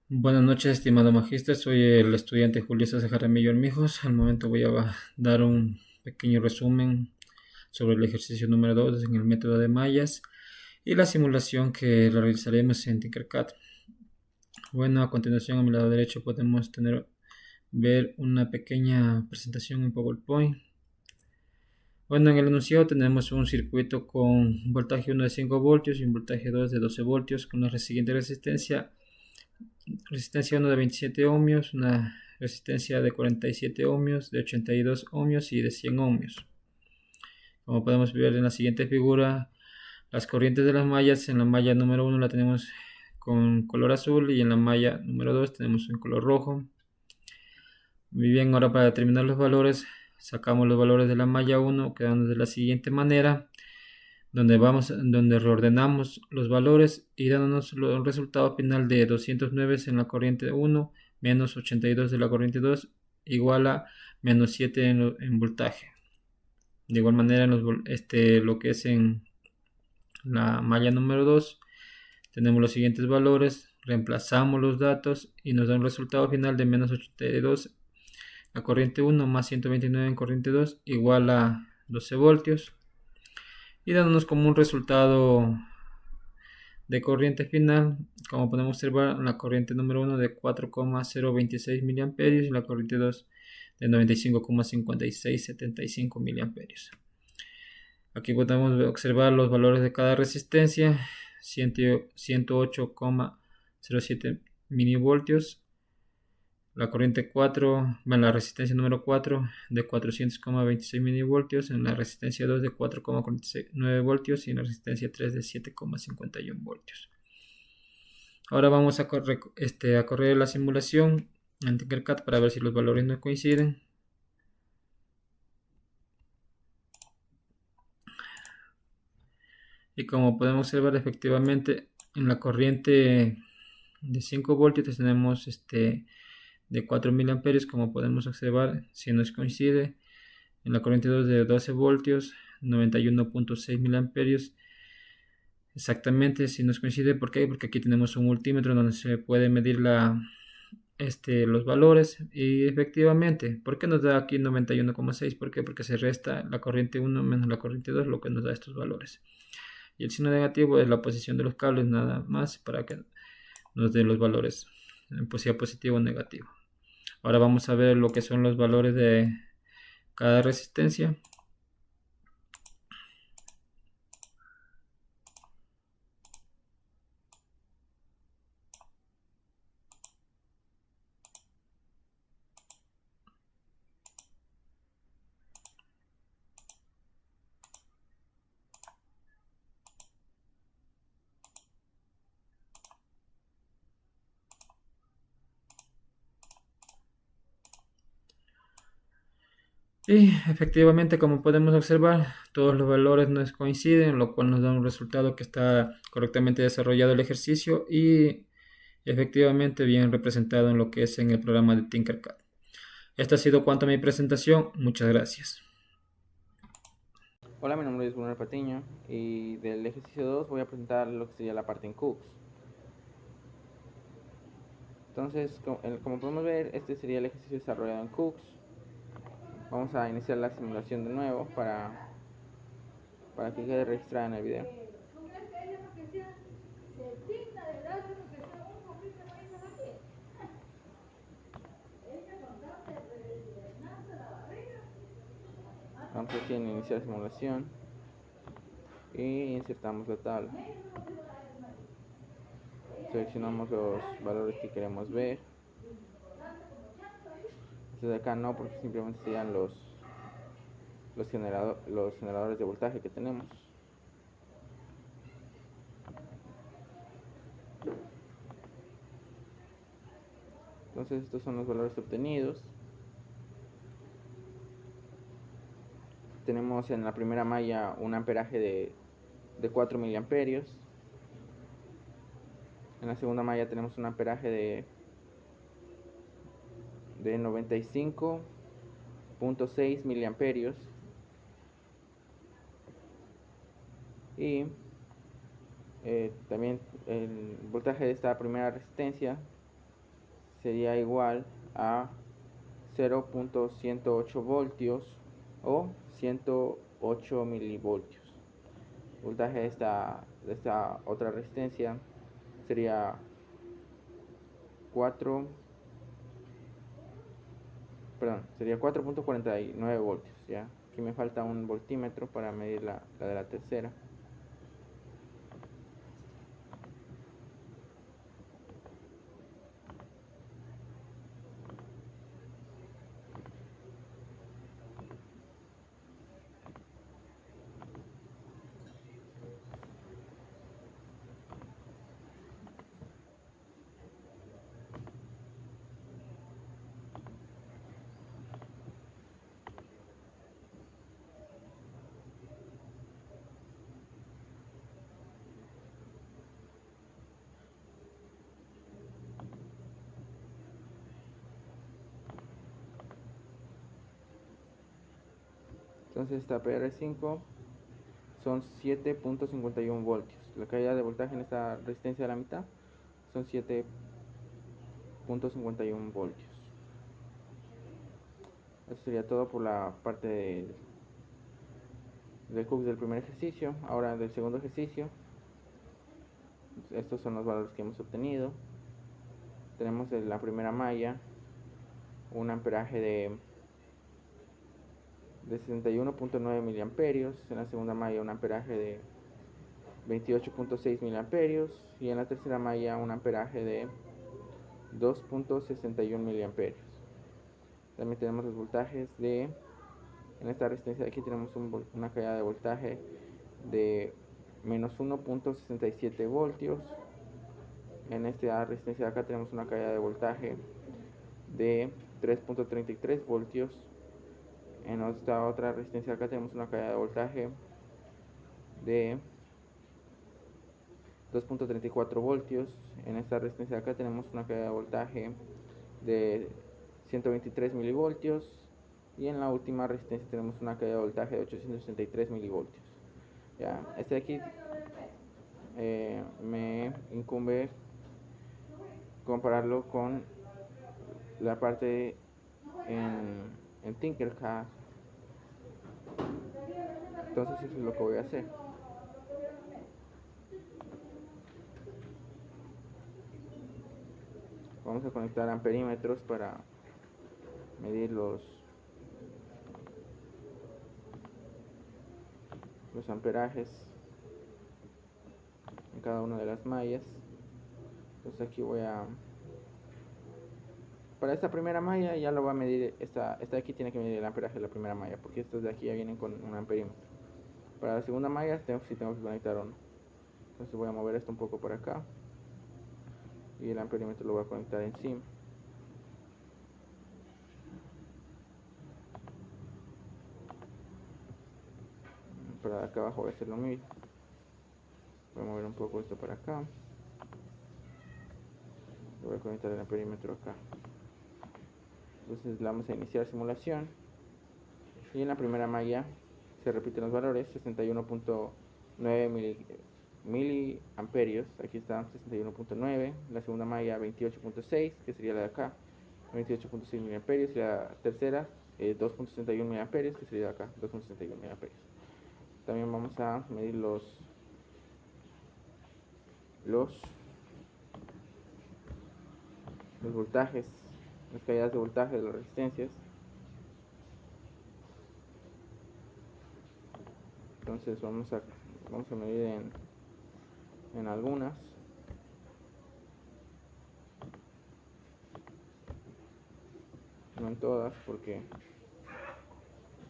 Buenas noches, estimado magíster. Soy el estudiante Julio César Jaramillo Armijos. Al momento voy a dar un pequeño resumen sobre el ejercicio número 2 en el método de mallas y la simulación que realizaremos en Tinkercad. Bueno, a continuación a mi lado derecho podemos ver una pequeña presentación en PowerPoint. Bueno, en el enunciado tenemos un circuito con voltaje 1 de 5 voltios y un voltaje 2 de 12 voltios con la siguiente resistencia 1 de 27 ohmios, una resistencia de 47 ohmios, de 82 ohmios y de 100 ohmios. Como podemos ver en la siguiente figura, las corrientes de las mallas, en la malla número 1 la tenemos con color azul y en la malla número 2 tenemos en color rojo. Muy bien, ahora para determinar los valores, sacamos los valores de la malla 1 quedando de la siguiente manera, donde reordenamos los valores y dándonos un resultado final de 209 en la corriente 1 menos 82 de la corriente 2 igual a menos 7 en voltaje. De igual manera, lo que es en la malla número 2, tenemos los siguientes valores, reemplazamos los datos y nos da un resultado final de menos 82 la corriente 1 más 129 en corriente 2 igual a 12 voltios y dándonos como un resultado de corriente final, como podemos observar, la corriente número 1 de 4,026 miliamperios y la corriente 2 de 95,5675 miliamperios. Aquí podemos observar los valores de cada resistencia: 108,07 milivoltios, la corriente 4, en la resistencia número 4 de 400,26 milivoltios, en la resistencia 2 de 4,49 voltios y en la resistencia 3 de 7,51 voltios. Ahora vamos a correr la simulación en Tinkercad para ver si los valores no coinciden. Y como podemos observar, efectivamente en la corriente de 5 voltios tenemos de 4 miliamperios, como podemos observar, si nos coincide. En la corriente 2 de 12 voltios, 91,6 miliamperios. Exactamente, si nos coincide. ¿Por qué? Porque aquí tenemos un multímetro donde se puede medir los valores y efectivamente, ¿por qué nos da aquí 91,6? ¿Por qué? Porque se resta la corriente 1 menos la corriente 2, lo que nos da estos valores. Y el signo negativo es la posición de los cables nada más para que nos dé los valores, pues sea positivo o negativo. Ahora vamos a ver lo que son los valores de cada resistencia. Y efectivamente, como podemos observar, todos los valores no coinciden, lo cual nos da un resultado que está correctamente desarrollado el ejercicio y efectivamente bien representado en lo que es en el programa de Tinkercad. Esto ha sido cuanto a mi presentación. Muchas gracias. Hola, mi nombre es Bruno Patiño y del ejercicio 2 voy a presentar lo que sería la parte en COOKS. Entonces, como podemos ver, este sería el ejercicio desarrollado en COOKS. Vamos a iniciar la simulación de nuevo para que quede registrada en el video. Vamos aquí en iniciar simulación y insertamos la tabla. Seleccionamos los valores que queremos ver. Este de acá no, porque simplemente serían los generadores de voltaje que tenemos. Entonces estos son los valores obtenidos. Tenemos en la primera malla un amperaje de 4 miliamperios. En la segunda malla tenemos un amperaje de 95,6 miliamperios. Y también el voltaje de esta primera resistencia sería igual a 0.108 voltios o 108 milivoltios. El voltaje de esta otra resistencia sería 4.49 voltios. ¿Ya? Aquí me falta un voltímetro para medir la de la tercera. Entonces esta PR5 son 7.51 voltios. La caída de voltaje en esta resistencia de la mitad son 7.51 voltios. Eso sería todo por la parte del Cooks del primer ejercicio. Ahora del segundo ejercicio, estos son los valores que hemos obtenido. Tenemos en la primera malla un amperaje de 61.9 miliamperios, en la segunda malla un amperaje de 28.6 miliamperios y en la tercera malla un amperaje de 2.61 miliamperios. También tenemos los voltajes en esta resistencia de aquí tenemos una caída de voltaje de menos 1.67 voltios. En esta resistencia de acá tenemos una caída de voltaje de 3.33 voltios. En esta otra resistencia de acá tenemos una caída de voltaje de 2.34 voltios. En esta resistencia de acá tenemos una caída de voltaje de 123 milivoltios. Y en la última resistencia tenemos una caída de voltaje de 863 milivoltios. Ya, este de aquí me incumbe compararlo con la parte en Tinkercad. Entonces eso es lo que voy a hacer. Vamos a conectar amperímetros para medir los amperajes en cada una de las mallas. Entonces aquí para esta primera malla ya lo voy a medir. Esta de aquí tiene que medir el amperaje de la primera malla, porque estos de aquí ya vienen con un amperímetro. Para la segunda malla sí tengo que conectar uno. Entonces voy a mover esto un poco para acá y el amperímetro lo voy a conectar encima. Para acá abajo voy a hacer lo mismo. Voy a mover un poco esto para acá. Voy a conectar el amperímetro acá. Entonces vamos a iniciar simulación. Y en la primera malla se repiten los valores: 61.9 miliamperios. Aquí está 61.9. La segunda malla 28.6, que sería la de acá, 28.6 miliamperios. Y la tercera 2.61 miliamperios, que sería de acá, 2.61 miliamperios. También vamos a medir los voltajes, las caídas de voltaje de las resistencias. Entonces vamos a medir en algunas. No en todas, porque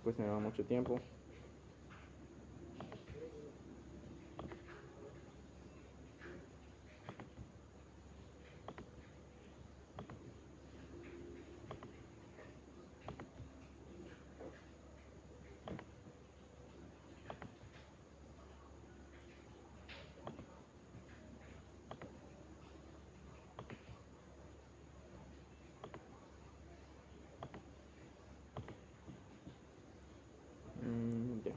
pues me va mucho tiempo. Ya.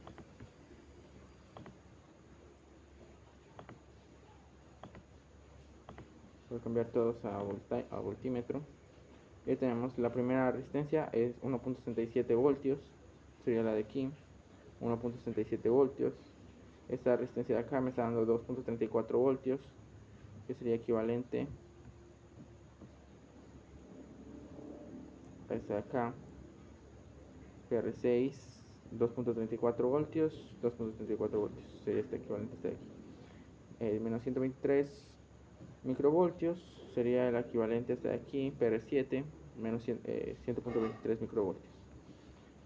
Voy a cambiar todos a voltímetro. Ya tenemos la primera resistencia, es 1.67 voltios, sería la de aquí, 1.67 voltios. Esta resistencia de acá me está dando 2.34 voltios, que sería equivalente a esta de acá, PR6, 2.34 voltios, 2.34 voltios, sería este equivalente a este de aquí. Menos 123 microvoltios sería el equivalente a este de aquí, PR7, menos 100.23 microvoltios.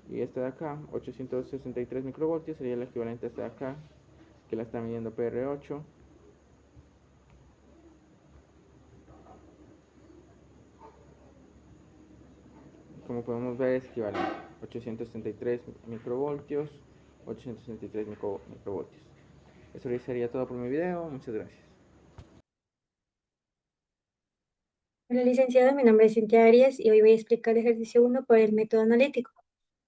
Y este de acá, 863 microvoltios, sería el equivalente a este de acá, que la está midiendo PR8. Como podemos ver, es equivalente. 863 microvoltios, 863 microvoltios. Eso sería todo por mi video. Muchas gracias. Hola, licenciado, mi nombre es Cintia Arias y hoy voy a explicar el ejercicio 1 por el método analítico.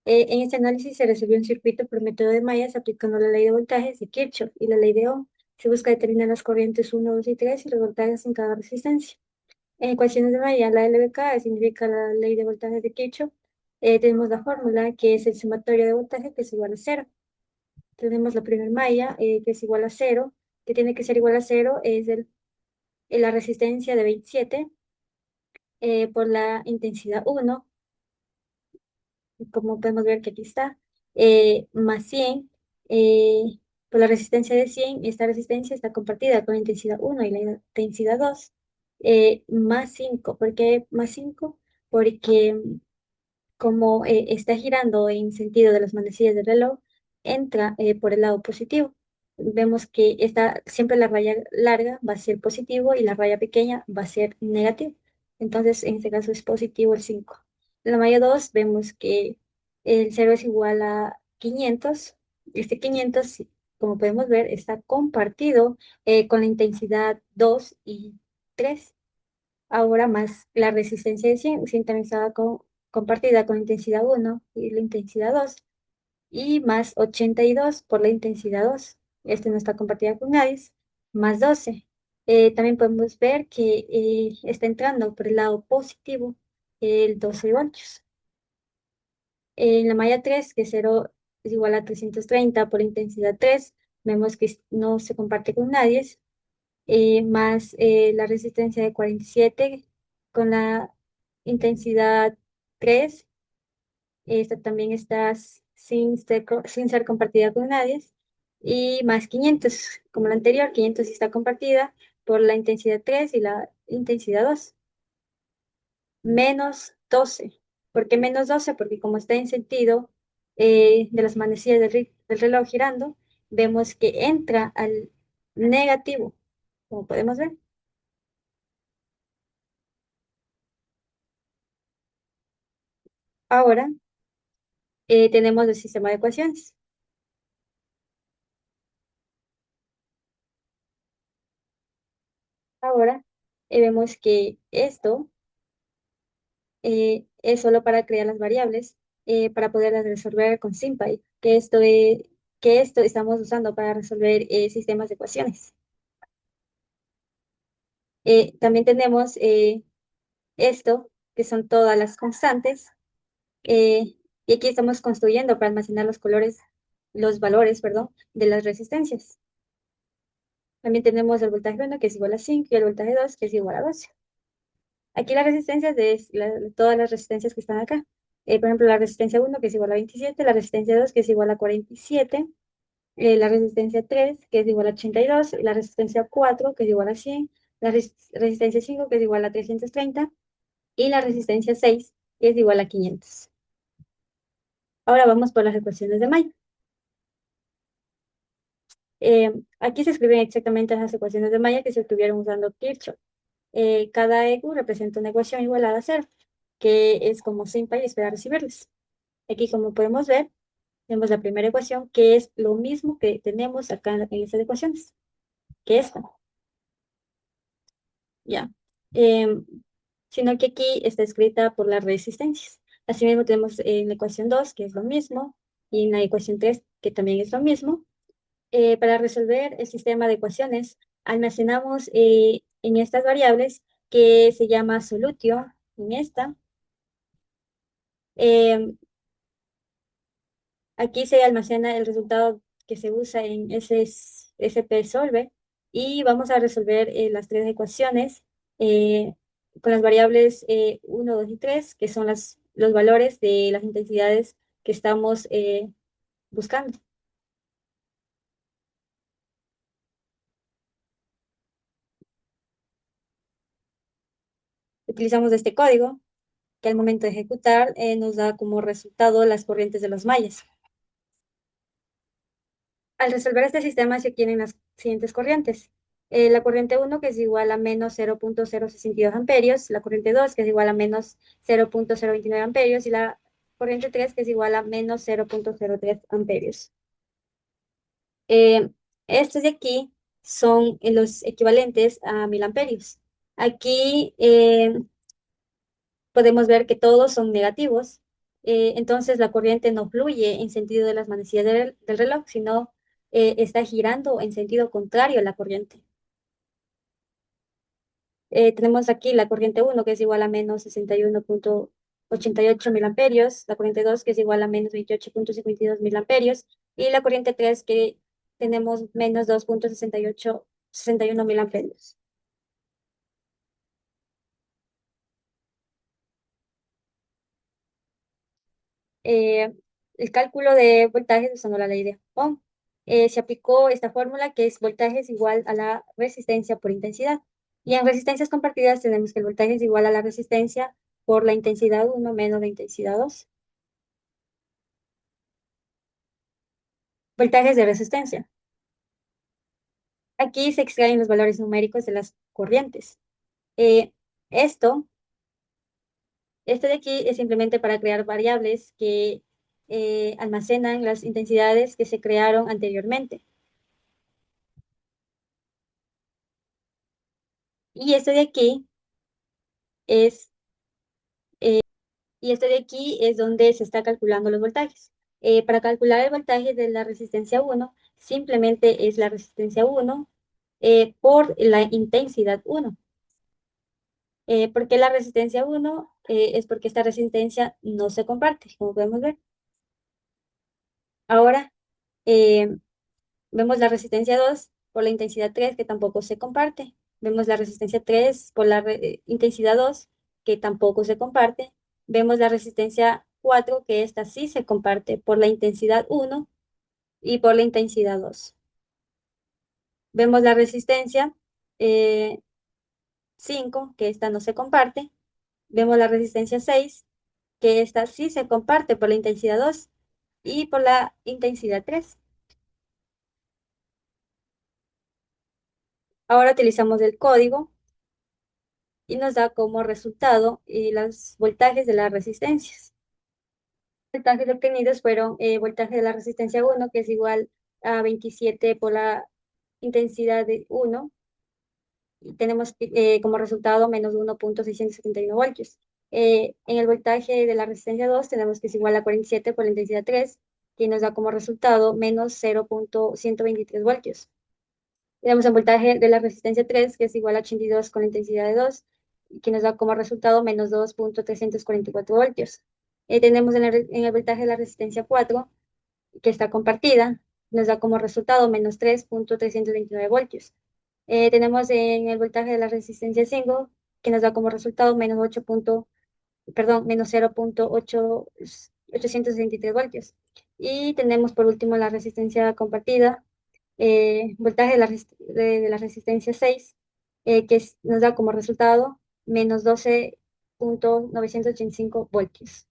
En este análisis se resolvió un circuito por método de mallas aplicando la ley de voltajes de Kirchhoff y la ley de Ohm. Se busca determinar las corrientes 1, 2 y 3 y los voltajes en cada resistencia. En ecuaciones de Maya, la LVK significa la ley de voltajes de Kirchhoff. Tenemos la fórmula que es el sumatorio de voltaje que es igual a cero. Tenemos la primera malla que es igual a cero, que tiene que ser igual a cero, es la resistencia de 27 por la intensidad 1, como podemos ver que aquí está, más 100, por la resistencia de 100, esta resistencia está compartida con la intensidad 1 y la intensidad 2, más 5. ¿Por qué más 5? Porque como está girando en sentido de las manecillas del reloj, entra por el lado positivo. Vemos que siempre la raya larga va a ser positivo y la raya pequeña va a ser negativo. Entonces, en este caso es positivo el 5. En la malla 2 vemos que el 0 es igual a 500. Este 500, como podemos ver, está compartido con la intensidad 2 y 3. Ahora más la resistencia de 100 sintonizada compartida con la intensidad 1 y la intensidad 2, y más 82 por la intensidad 2. Este no está compartida con nadie, más 12. También podemos ver que está entrando por el lado positivo el 12 voltios. En la malla 3, que 0 es igual a 330 por intensidad 3, vemos que no se comparte con nadie, más la resistencia de 47 con la intensidad 3. Esta también está sin ser compartida con nadie. Y más 500, como la anterior, 500 está compartida por la intensidad 3 y la intensidad 2. Menos 12. ¿Por qué menos 12? Porque como está en sentido de las manecillas del reloj girando, vemos que entra al negativo, como podemos ver. Ahora tenemos el sistema de ecuaciones. Ahora vemos que esto es solo para crear las variables para poderlas resolver con SymPy, que esto estamos usando para resolver sistemas de ecuaciones. También tenemos esto, que son todas las constantes, y aquí estamos construyendo para almacenar los valores, perdón, de las resistencias. También tenemos el voltaje 1, que es igual a 5, y el voltaje 2, que es igual a 12. Aquí las resistencias todas las resistencias que están acá. Por ejemplo, la resistencia 1, que es igual a 27, la resistencia 2, que es igual a 47, la resistencia 3, que es igual a 82, la resistencia 4, que es igual a 100, la resistencia 5, que es igual a 330, y la resistencia 6, que es igual a 500. Ahora vamos por las ecuaciones de May. Aquí se escriben exactamente las ecuaciones de Maya que se obtuvieron usando Kirchhoff. Cada EQ representa una ecuación igualada a cero, que es como SymPy espera recibirles. Aquí, como podemos ver, tenemos la primera ecuación, que es lo mismo que tenemos acá en estas ecuaciones, que esta. Ya. Em, Sino que aquí está escrita por las resistencias. Asimismo, tenemos en la ecuación 2, que es lo mismo, y en la ecuación 3, que también es lo mismo. Para resolver el sistema de ecuaciones, almacenamos en estas variables que se llama solutio, en esta, Em, Aquí se almacena el resultado que se usa en SP Solver y vamos a resolver las tres ecuaciones eh, con las variables 1, 2 y 3, que son los valores de las intensidades que estamos buscando. Utilizamos este código que al momento de ejecutar nos da como resultado las corrientes de los mallas. Al resolver este sistema se obtienen las siguientes corrientes. La corriente 1, que es igual a menos 0.062 amperios, la corriente 2, que es igual a menos 0.029 amperios, y la corriente 3, que es igual a menos 0.03 amperios. Estos de aquí son los equivalentes a 1000 amperios. Aquí podemos ver que todos son negativos. Entonces la corriente no fluye en sentido de las manecillas del reloj, sino está girando en sentido contrario a la corriente. Tenemos aquí la corriente 1, que es igual a menos 61.88 mil amperios, la corriente 2, que es igual a menos 28.52 mil amperios, y la corriente 3, que tenemos menos 2.61 mil amperios. eh, el cálculo de voltajes usando la ley de Ohm. Se aplicó esta fórmula que es voltaje es igual a la resistencia por intensidad. Y en resistencias compartidas tenemos que el voltaje es igual a la resistencia por la intensidad 1 menos la intensidad 2. Voltajes de resistencia. Aquí se extraen los valores numéricos de las corrientes. Eh, esto, esto de aquí es simplemente para crear variables que almacenan las intensidades que se crearon anteriormente. Y esto de aquí es y esto de aquí es donde se está calculando los voltajes. Para calcular el voltaje de la resistencia 1, simplemente es la resistencia 1 por la intensidad 1. ¿Por qué la resistencia 1? Es porque esta resistencia no se comparte, como podemos ver. Ahora, eh, vemos la resistencia 2 por la intensidad 3, que tampoco se comparte. Vemos la resistencia 3 por la intensidad 2, que tampoco se comparte. Vemos la resistencia 4, que esta sí se comparte por la intensidad 1 y por la intensidad 2. Vemos la resistencia 5, que esta no se comparte. Vemos la resistencia 6, que esta sí se comparte por la intensidad 2 y por la intensidad 3. Ahora utilizamos el código y nos da como resultado los voltajes de las resistencias. Los voltajes obtenidos fueron voltaje de la resistencia 1, que es igual a 27 por la intensidad de 1, y tenemos como resultado menos 1.671 voltios. En el voltaje de la resistencia 2 tenemos que es igual a 47 por la intensidad 3, que nos da como resultado menos 0.123 voltios. Tenemos el voltaje de la resistencia 3, que es igual a 82 con la intensidad de 2, que nos da como resultado menos 2.344 voltios. Tenemos en el voltaje de la resistencia 4, que está compartida, nos da como resultado menos 3.329 voltios. Tenemos en el voltaje de la resistencia 5, que nos da como resultado menos 0.863 voltios. Y tenemos por último la resistencia compartida, voltaje de la resistencia 6, nos da como resultado menos 12.985 voltios.